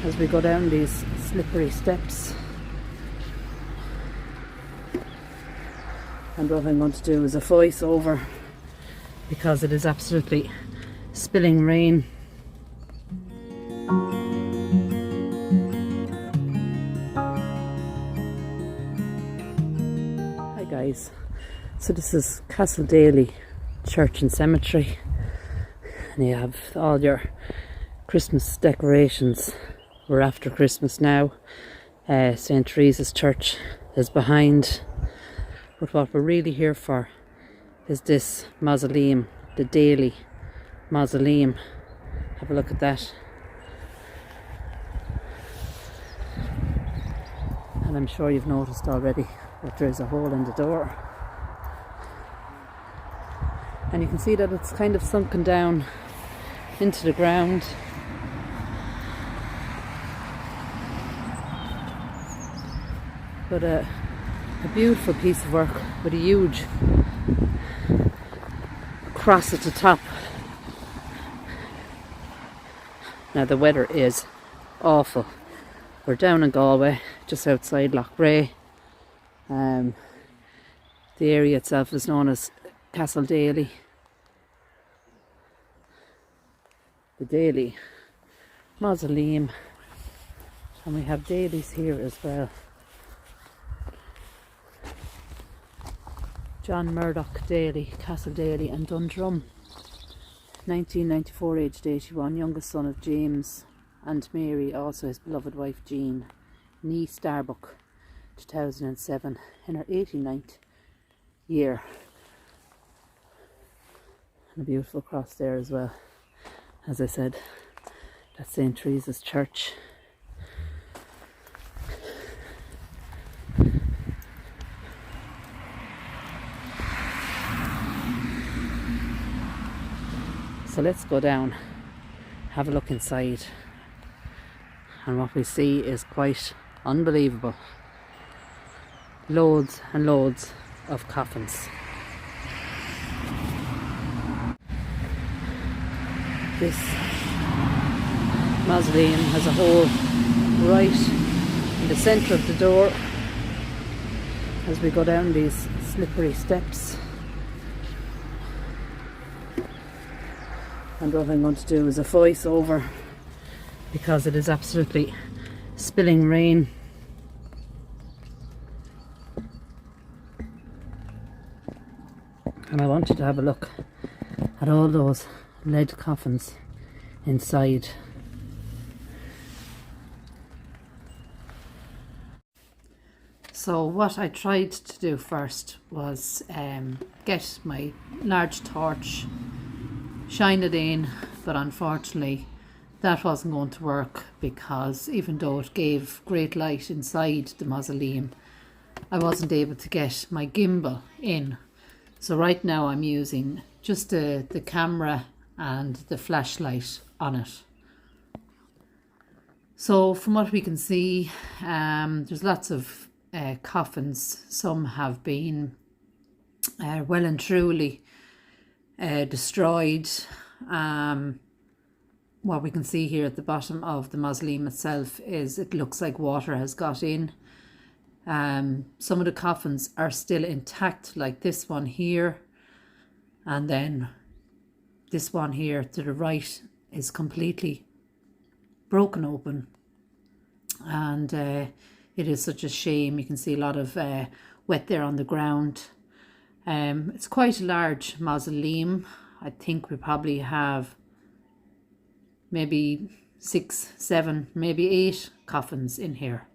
as we go down these slippery steps. And what I'm going to do is a voice over because it is absolutely spilling rain. Hi guys, so this is Castle Daly Church and Cemetery, and you have all your Christmas decorations. We're after Christmas now. St. Theresa's Church is behind, but what we're really here for is this mausoleum, the Daly Mausoleum. Have a look at that. And I'm sure you've noticed already that there's a hole in the door. And you can see that it's kind of sunken down into the ground. But a beautiful piece of work with a huge cross at the top. Now the weather is awful. We're down in Galway, just outside Loughrea. The area itself is known as Castle Daly. The Daly Mausoleum. And we have Dalys here as well. John Murdoch Daly, Castle Daly and Dundrum. 1994, aged 81, youngest son of James and Mary, also his beloved wife Jean. Nee Starbuck, 2007, in her 89th year. And a beautiful cross there as well. As I said, that's St. Theresa's Church. So let's go down, have a look inside, and what we see is quite unbelievable. Loads and loads of coffins. This mausoleum has a hole right in the centre of the door as we go down these slippery steps. And what I'm going to do is a voice over because it is absolutely spilling rain. And I want you to have a look at all those lead coffins inside. So what I tried to do first was get my large torch, shine it in, but unfortunately that wasn't going to work because even though it gave great light inside the mausoleum, I wasn't able to get my gimbal in. So right now I'm using just the camera and the flashlight on it. So from what we can see, there's lots of coffins. Some have been well and truly destroyed. What we can see here at the bottom of the mausoleum itself is it looks like water has got in. Some of the coffins are still intact, like this one here, and then this one here to the right is completely broken open, and it is such a shame. You can see a lot of wet there on the ground. It's quite a large mausoleum. I think we probably have maybe 6, 7, maybe 8 coffins in here.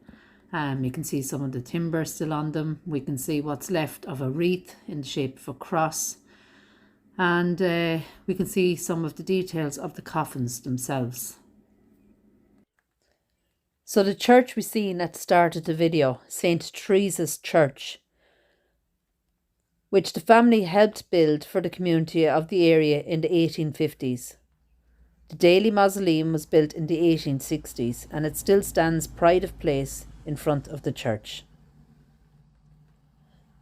You can see some of the timber still on them. We can see what's left of a wreath in the shape of a cross. And we can see some of the details of the coffins themselves. So the church we seen at the start of the video, St. Theresa's Church, which the family helped build for the community of the area in the 1850s. The Daly Mausoleum was built in the 1860s and it still stands pride of place in front of the church.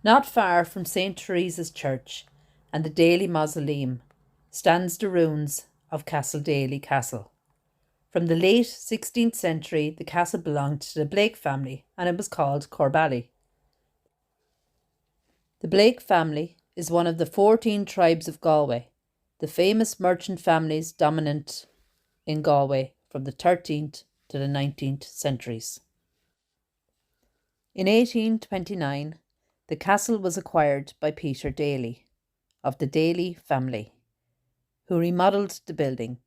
Not far from St. Theresa's Church and the Daly Mausoleum stands the ruins of Castle Daly Castle. From the late 16th century, the castle belonged to the Blake family and it was called Corbally. The Blake family is one of the 14 tribes of Galway, the famous merchant families dominant in Galway from the 13th to the 19th centuries. In 1829, the castle was acquired by Peter Daly of the Daly family, who remodelled the building.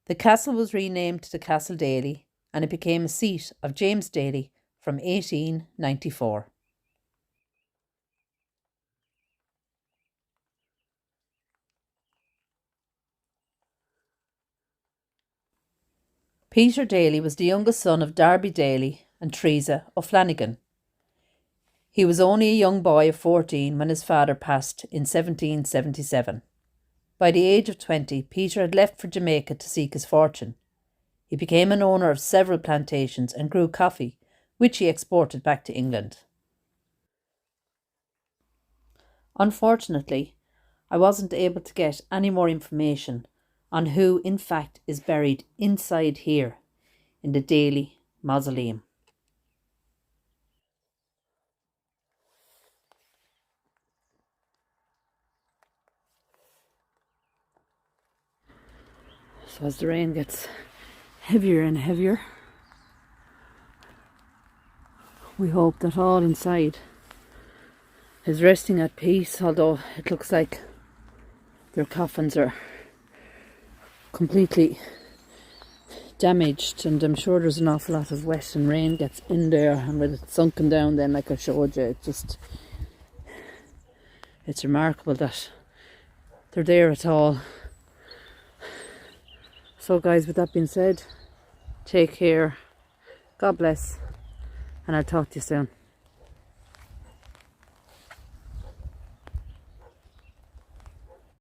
The castle was renamed to Castle Daly and it became a seat of James Daly from 1894. Peter Daly was the youngest son of Darby Daly and Theresa O'Flanagan. He was only a young boy of 14 when his father passed in 1777. By the age of 20, Peter had left for Jamaica to seek his fortune. He became an owner of several plantations and grew coffee, which he exported back to England. Unfortunately, I wasn't able to get any more information on who in fact is buried inside here in the Daly Mausoleum. So as the rain gets heavier and heavier, we hope that all inside is resting at peace, although it looks like their coffins are completely damaged, and I'm sure there's an awful lot of wet and rain gets in there, and with it sunken down then like I showed you, it's remarkable that they're there at all. So guys, with that being said, take care, God bless, and I'll talk to you soon.